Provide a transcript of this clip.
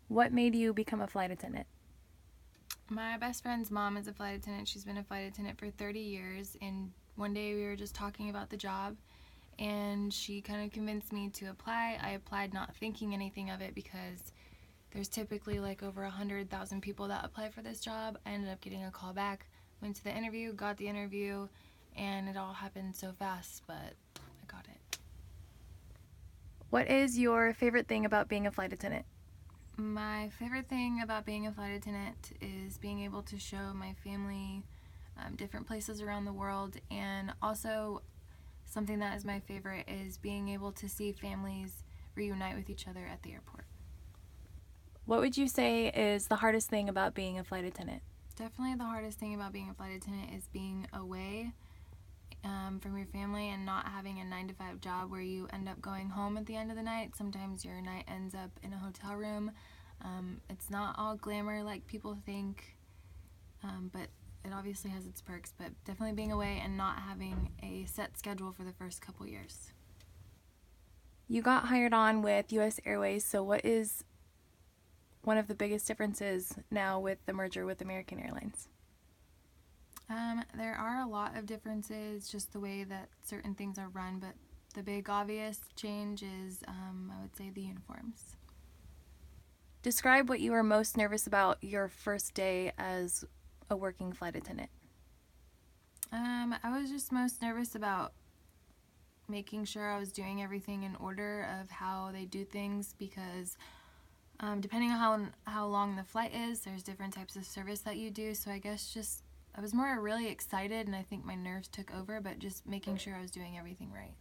What made you become a flight attendant? My best friend's mom is a flight attendant. She's been a flight attendant for 30 years, and one day we were just talking about the job, and she kind of convinced me to apply. I applied not thinking anything of it because there's typically like over 100,000 people that apply for this job. I ended up getting a call back, went to the interview, got the interview, and it all happened so fast, but I got it. What is your favorite thing about being a flight attendant? My favorite thing about being a flight attendant is being able to show my family different places around the world, and also something that is my favorite is being able to see families reunite with each other at the airport. What would you say is the hardest thing about being a flight attendant? Definitely the hardest thing about being a flight attendant is being away from your family and not having a 9 to 5 job where you end up going home at the end of the night. Sometimes your night ends up in a hotel room. It's not all glamour like people think, but it obviously has its perks. But definitely being away and not having a set schedule for the first couple years. You got hired on with US Airways, so what is one of the biggest differences now with the merger with American Airlines? There are a lot of differences, just the way that certain things are run, but the big obvious change is, I would say, the uniforms. Describe what you were most nervous about your first day as a working flight attendant. I was just most nervous about making sure I was doing everything in order of how they do things because depending on how long the flight is, there's different types of service that you do. So I guess just I was more really excited, and I think my nerves took over, but just making sure I was doing everything right.